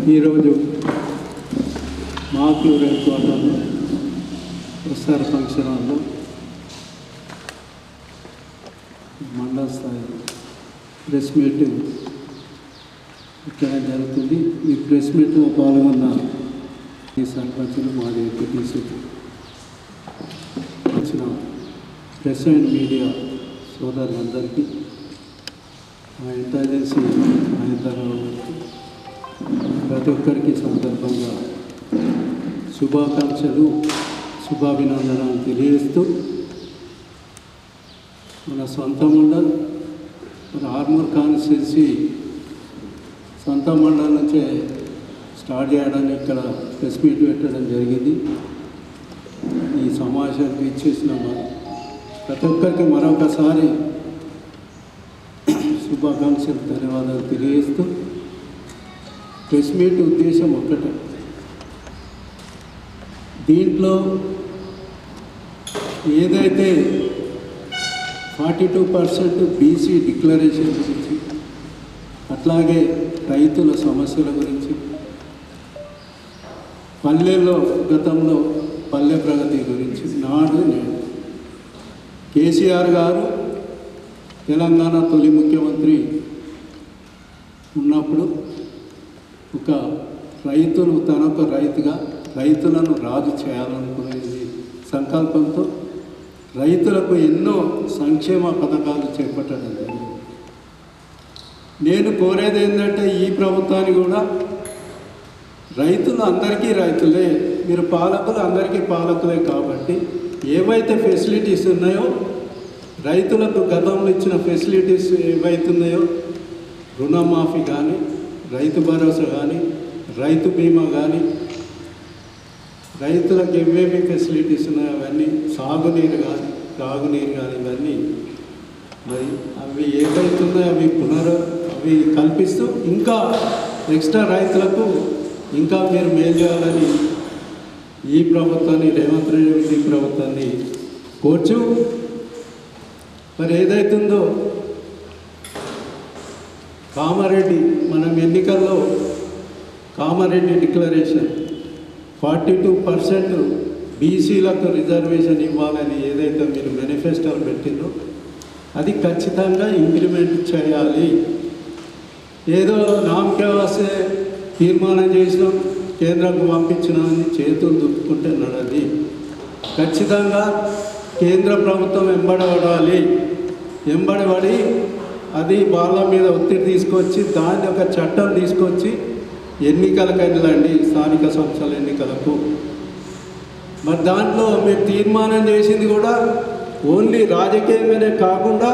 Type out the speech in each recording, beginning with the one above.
ఈరోజు మాక్లూరు హెడ్ క్వార్టర్లో SR function హాల్లో మండల స్థాయి ప్రెస్ మీట్ ఇక్కడ జరుగుతుంది. ఈ ప్రెస్ మీట్లో పాల్గొన్న ఈ సర్పంచులు మాది ఎంపీటీసీ వచ్చిన ప్రెస్ అండ్ మీడియా సోదరులందరికీ, మా ఇంటెలిజెన్సీ మహేంద్రరావు గారికి, ప్రతి ఒక్కరికి సందర్భంగా శుభాకాంక్షలు, శుభాభినందనలు తెలియజేస్తూ, మన సొంత మండల్ మన ఆర్మూర్ కాన్స్టిట్యున్సీ సొంత మండలం నుంచే స్టార్ట్ చేయడానికి ఇక్కడ ప్రెస్ మీట్ పెట్టడం జరిగింది. ఈ సమావేశానికి ఇచ్చేసిన ప్రతి ఒక్కరికి మరొకసారి శుభాకాంక్షలు, ధన్యవాదాలు తెలియజేస్తూ, ప్రెస్ మీట్ ఉద్దేశం ఒక్కటే. దీంట్లో ఏదైతే 42% బీసీ డిక్లరేషన్ గురించి, అట్లాగే రైతుల సమస్యల గురించి, పల్లెల్లో గతంలో పల్లె ప్రగతి గురించి, నాడు నేడు కేసీఆర్ గారు తెలంగాణ తొలి ముఖ్యమంత్రి ఉన్నప్పుడు ఒక రైతును తనొక రైతుగా రైతులను రాజు చేయాలనుకునేది సంకల్పంతో రైతులకు ఎన్నో సంక్షేమ పథకాలు చేపట్టడం జరిగింది. నేను కోరేది ఏంటంటే ఈ ప్రభుత్వాన్ని కూడా రైతులు అందరికీ రైతులే, మీరు పాలకులు అందరికీ పాలకులే కాబట్టి ఏవైతే ఫెసిలిటీస్ ఉన్నాయో రైతులకు గతంలో ఇచ్చిన ఫెసిలిటీస్ ఏవైతున్నాయో రుణమాఫీ కానీ, రైతు భరోసా కానీ, రైతు బీమా కానీ, రైతులకు ఏవేవి ఫెసిలిటీస్ ఉన్నాయో అవన్నీ, సాగునీరు కానీ త్రాగునీరు కానీ, ఇవన్నీ మరి అవి ఏవైతున్నాయో అవి కల్పిస్తూ ఇంకా ఎక్స్ట్రా రైతులకు ఇంకా మీరు మేలు చేయాలని ఈ ప్రభుత్వాన్ని, రేవంత్ రెడ్డి ప్రభుత్వాన్ని కోర్చు. మరి ఏదైతుందో కామారెడ్డి, మనం ఎన్నికల్లో కామారెడ్డి డిక్లరేషన్ 42% బీసీలకు రిజర్వేషన్ ఇవ్వాలని ఏదైతే మీరు మేనిఫెస్టోలు పెట్టిందో అది ఖచ్చితంగా ఇంప్లిమెంట్ చేయాలి. ఏదో నామకే వస్తే తీర్మానం చేసినాం, కేంద్రంకు పంపించినామని చేతులు దుప్పుకుంటే నడది. ఖచ్చితంగా కేంద్ర ప్రభుత్వం ఎంబడబడి అది వాళ్ళ మీద ఒత్తిడి తీసుకొచ్చి దాన్ని ఒక చట్టం తీసుకొచ్చి ఎన్నికలకు వెళ్ళండి, స్థానిక సంస్థల ఎన్నికలకు. మరి దాంట్లో మీరు తీర్మానం చేసింది కూడా ఓన్లీ రాజకీయంగానే కాకుండా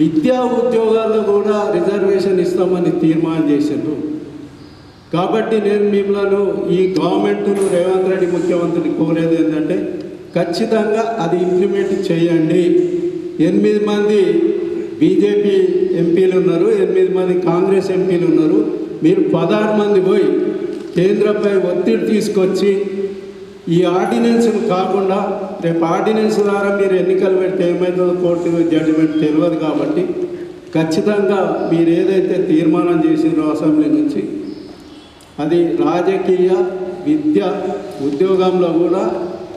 విద్యా ఉద్యోగాల్లో కూడా రిజర్వేషన్ ఇస్తామని తీర్మానం చేసిండ్రు. కాబట్టి నేను మిమ్మల్ని ఈ గవర్నమెంట్ను, రేవంత్ రెడ్డి ముఖ్యమంత్రిని కోరేది ఏంటంటే ఖచ్చితంగా అది ఇంప్లిమెంట్ చేయండి. 8 మంది బీజేపీ ఎంపీలు ఉన్నారు, 8 మంది కాంగ్రెస్ ఎంపీలు ఉన్నారు. మీరు 16 మంది పోయి కేంద్రంపై ఒత్తిడి తీసుకొచ్చి ఈ ఆర్డినెన్స్ను కాకుండా, రేపు ఆర్డినెన్స్ ద్వారా మీరు ఎన్నికలు పెడితే ఏమైతుందో కోర్టు జడ్జిమెంట్ తెలియదు. కాబట్టి ఖచ్చితంగా మీరు ఏదైతే తీర్మానం చేసినారో అసెంబ్లీ నుంచి అది రాజకీయ, విద్య, ఉద్యోగంలో కూడా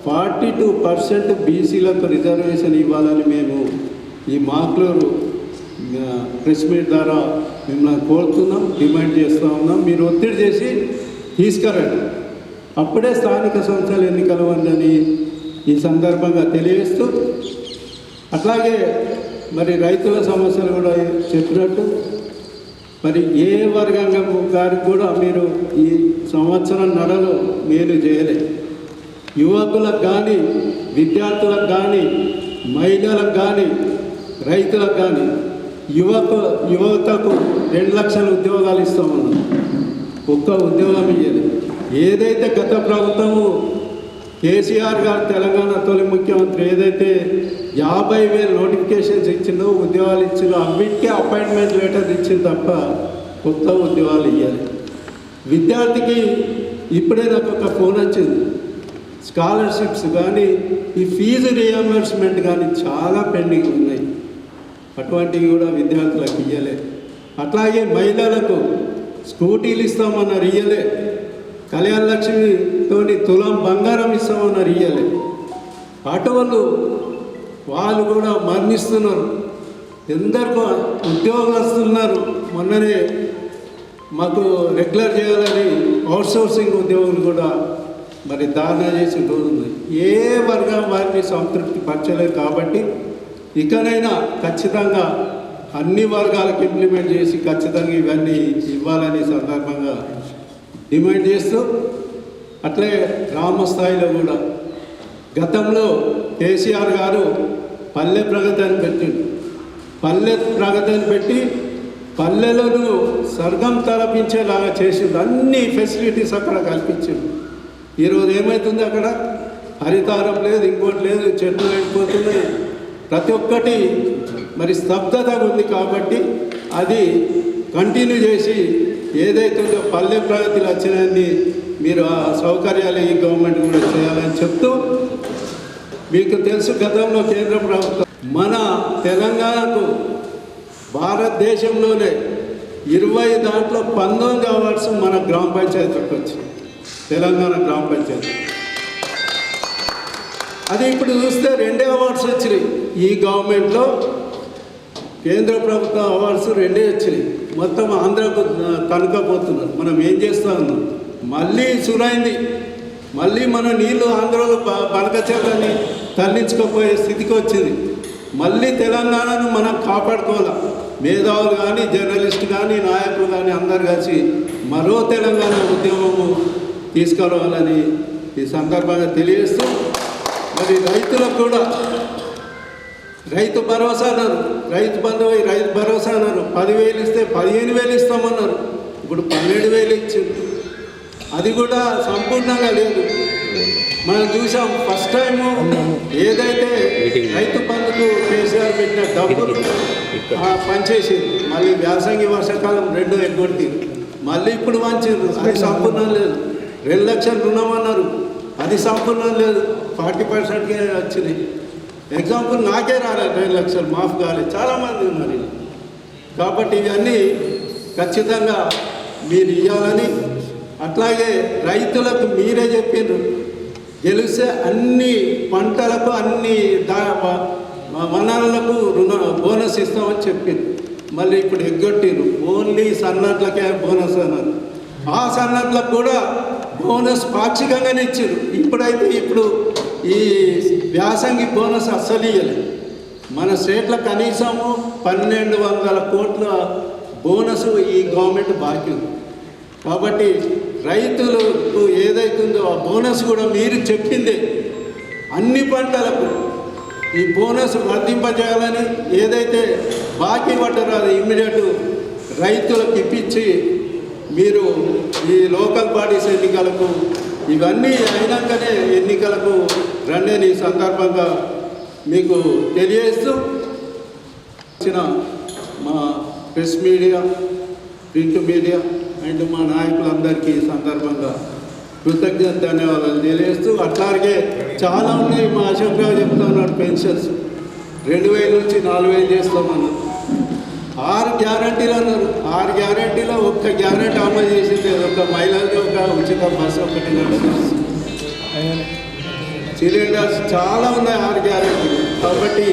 42% బీసీలకు రిజర్వేషన్ ఇవ్వాలని మేము ఈ మాక్లూరు ప్రెస్ మీట్ ద్వారా మిమ్మల్ని కోరుతున్నాం, డిమాండ్ చేస్తూ ఉన్నాం. మీరు ఒత్తిడి చేసి తీసుకురండి, అప్పుడే స్థానిక సంస్థల ఎన్నికలు అని ఈ సందర్భంగా తెలియజేస్తూ, అట్లాగే మరి రైతుల సమస్యలు కూడా చెప్పినట్టు మరి ఏ వర్గంగా గారికి కూడా మీరు ఈ సంవత్సరం నడలో మేలు చేయలేదు. యువకులకు కానీ, విద్యార్థులకు కానీ, మహిళలకు కానీ, రైతులకు కానీ, యువతకు 2 లక్షల ఉద్యోగాలు ఇస్తామన్నాం. ఒక్క ఉద్యోగం ఇవ్వలేదు. ఏదైతే గత ప్రభుత్వము కేసీఆర్ గారు తెలంగాణ తొలి ముఖ్యమంత్రి ఏదైతే 50,000 నోటిఫికేషన్స్ ఇచ్చిందో, ఉద్యోగాలు ఇచ్చిందో, అన్నిటికీ అపాయింట్మెంట్ లెటర్ ఇచ్చింది తప్ప కొత్త ఉద్యోగాలు ఇవ్వాలి. విద్యార్థికి ఇప్పుడే నాకు ఒక ఫోన్ వచ్చింది, స్కాలర్షిప్స్ కానీ, ఈ ఫీజు రియంబర్స్మెంట్ కానీ చాలా పెండింగ్ ఉన్నాయి. అటువంటివి కూడా విద్యార్థులకు ఇవ్వలేదు. అట్లాగే మహిళలకు స్కూటీలు ఇస్తామన్నారు, ఇయ్యలే. కళ్యాణ లక్ష్మితోని తులం బంగారం ఇస్తామన్నారు, ఇయ్యలే. ఆటోలు వాళ్ళు కూడా మరణిస్తున్నారు. ఎందరికో ఉద్యోగస్తున్నారు. మొన్ననే మాకు రెగ్యులర్ చేయాలని అవుట్సోర్సింగ్ ఉద్యోగులు కూడా మరి దారుణ చేసిన రోజు ఉంది. ఏ వర్గం వారిని సంతృప్తి పరచలేదు. కాబట్టి ఇకనైనా ఖచ్చితంగా అన్ని వర్గాలకు ఇంప్లిమెంట్ చేసి ఖచ్చితంగా ఇవన్నీ ఇవ్వాలని సందర్భంగా డిమాండ్ చేస్తూ, అట్లే గ్రామ స్థాయిలో కూడా గతంలో కేసీఆర్ గారు పల్లె ప్రగతి అని పెట్టిండు. పల్లె ప్రగతి అని పెట్టి పల్లెలను స్వర్గం తలపించేలాగా చేసిండు. అన్ని ఫెసిలిటీస్ అక్కడ కల్పించిండు. ఈరోజు ఏమవుతుంది, అక్కడ హరితారం లేదు, ఇంకోటి లేదు, చెట్లు వెళ్ళిపోతున్నాయి, ప్రతి ఒక్కటి మరి స్తబ్దత ఉంది. కాబట్టి అది కంటిన్యూ చేసి ఏదైతే పల్లె ప్రగతిలో వచ్చినాయని మీరు ఆ సౌకర్యాలు ఈ గవర్నమెంట్ కూడా చేయాలని చెప్తూ, మీకు తెలుసు గతంలో కేంద్ర ప్రభుత్వం మన తెలంగాణకు భారతదేశంలోనే 20 దాంట్లో 19 అవార్డ్స్ మన గ్రామ పంచాయతీకి వచ్చింది. తెలంగాణ గ్రామ పంచాయతీ అది ఇప్పుడు చూస్తే 2 అవార్డ్స్ వచ్చినాయి. ఈ గవర్నమెంట్లో కేంద్ర ప్రభుత్వ అవార్డ్స్ 2 వచ్చినాయి. మొత్తం ఆంధ్రకు కనుకపోతున్నారు. మనం ఏం చేస్తా ఉన్నాం, మళ్ళీ సురైంది. మళ్ళీ మన నీళ్ళు ఆంధ్రలో బనకచేతని తరలించుకోపోయే స్థితికి వచ్చింది. మళ్ళీ తెలంగాణను మనం కాపాడుకోవాలి. మేధావులు కానీ, జర్నలిస్టు కానీ, నాయకులు కానీ అందరు కలిసి మరో తెలంగాణ ఉద్యమము తీసుకురావాలని ఈ సందర్భంగా తెలియజేస్తూ, మరి రైతులకు కూడా రైతు భరోసా అన్నారు, రైతు బంధు రైతు భరోసా అన్నారు. 10,000 ఇస్తే 15,000 ఇస్తామన్నారు. ఇప్పుడు 12,000 ఇచ్చింది. అది కూడా సంపూర్ణంగా లేదు. మనం చూసాం ఫస్ట్ టైము ఏదైతే రైతు బంధుకు కేసీఆర్ పెట్టిన డబ్బులు పనిచేసింది. మళ్ళీ వ్యాసంగి వర్షాకాలం 2 ఎగ్గొట్టి మళ్ళీ ఇప్పుడు మంచిది. అది సంపూర్ణం లేదు. 2 లక్షలు రుణం అన్నారు, అది సంపూర్ణం లేదు. 40%కే వచ్చింది. ఎగ్జాంపుల్ నాకే రాలేదు, 2 లక్షలు మాఫ్ కాలేదు. చాలామంది ఉన్నారు. కాబట్టి ఇవన్నీ ఖచ్చితంగా మీరు ఇవ్వాలని, అట్లాగే రైతులకు మీరే చెప్పిండ్రు గెలిస్తే అన్ని పంటలకు అన్ని వనరులకు బోనస్ ఇస్తామని చెప్పింది. మళ్ళీ ఇప్పుడు ఎగ్గొట్టిరు. ఓన్లీ సన్నట్లకే బోనస్ అన్నారు. ఆ సన్నట్లకు కూడా బోనస్ పాక్షికంగానే ఇచ్చారు. ఇప్పుడైతే ఇప్పుడు ఈ వ్యాసంగి బోనస్ అస్సలు ఇవ్వలేదు. మన స్టేట్లో కనీసము 1,200 కోట్ల బోనస్ ఈ గవర్నమెంట్ బాకీ ఉంది. కాబట్టి రైతులకు ఏదైతుందో ఆ బోనస్ కూడా మీరు చెప్పిందే అన్ని పంటలకు ఈ బోనస్ వర్తింపజేయాలని, ఏదైతే బాకీ పడ్డారో అది ఇమ్మీడియట్ రైతులకు ఇప్పించి మీరు ఈ లోకల్ బాడీస్ ఎన్నికలకు ఇవన్నీ అయినాకనే ఎన్నికలకు రండి ఈ సందర్భంగా మీకు తెలియజేస్తూ, వచ్చిన మా press media, print media and మా నాయకులందరికీ ఈ సందర్భంగా కృతజ్ఞత ధన్యవాదాలు తెలియజేస్తూ, అట్లాగే చాలా ఉన్నాయి. మా అశోక్ రావు చెప్తా ఉన్నాడు, పెన్షన్స్ 2,000 నుంచి 4,000 చేస్తామన్నారు. 6 గ్యారంటీలు అన్నారు. 6 గ్యారంటీలో ఒక్క గ్యారంటీ అమలు చేసింది ఒక మహిళలకి ఒక ఉచిత బస్సు ఒకటి సిలిండర్స్ చాలా ఉన్నాయి 6 గ్యారంటీలు. కాబట్టి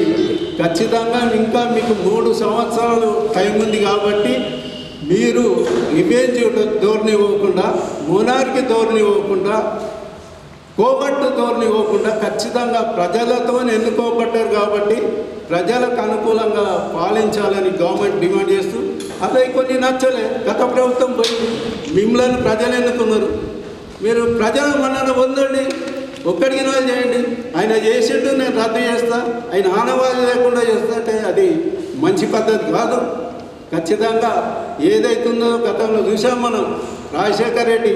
ఖచ్చితంగా ఇంకా మీకు 3 సంవత్సరాలు టైం ఉంది. కాబట్టి మీరు రివెంజ్ ధోరణి ఇవ్వకుండా, మోనార్కి ధోరణి ఇవ్వకుండా, కోబట్టు ధోరణి ఇవ్వకుండా ఖచ్చితంగా ప్రజలతో ఎన్నుకోబడ్డారు కాబట్టి ప్రజలకు అనుకూలంగా పాలించాలని గవర్నమెంట్ డిమాండ్ చేస్తూ, అదే కొన్ని నచ్చలే. గత ప్రభుత్వం పోయింది, మిమ్మల్ని ప్రజలు ఎన్నుకున్నారు. మీరు ప్రజల మన్నన పొందండి, ఒక్కడికి నాలు చేయండి. ఆయన చేసిండు, నేను రద్దు చేస్తా, ఆయన ఆనవాళ్ళు లేకుండా చేస్తా అంటే అది మంచి పద్ధతి కాదు. ఖచ్చితంగా ఏదైతుందో గతంలో చూసాం మనం. రాజశేఖర్ రెడ్డి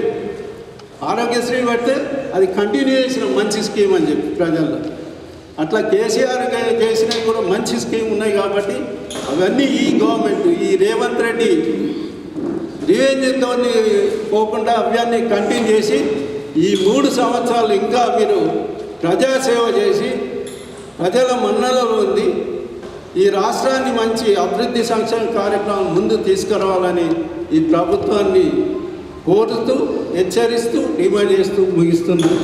ఆరోగ్యశ్రీ పెడితే అది కంటిన్యూ చేసిన మంచి స్కీమ్ అని చెప్పి ప్రజల్లో. అట్లా కేసీఆర్ చేసినవి కూడా మంచి స్కీమ్ ఉన్నాయి. కాబట్టి అవన్నీ ఈ గవర్నమెంట్, ఈ రేవంత్ రెడ్డి రివెంజ్తో పోకుండా అవన్నీ కంటిన్యూ చేసి ఈ 3 సంవత్సరాలు ఇంకా మీరు ప్రజాసేవ చేసి ప్రజల మన్ననలో ఉంది ఈ రాష్ట్రాన్ని మంచి అభివృద్ధి సంక్షేమ కార్యక్రమం ముందు తీసుకురావాలని ఈ ప్రభుత్వాన్ని కోరుతూ హెచ్చరిస్తూ డిమాండ్ చేస్తూ ముగిస్తున్నాను.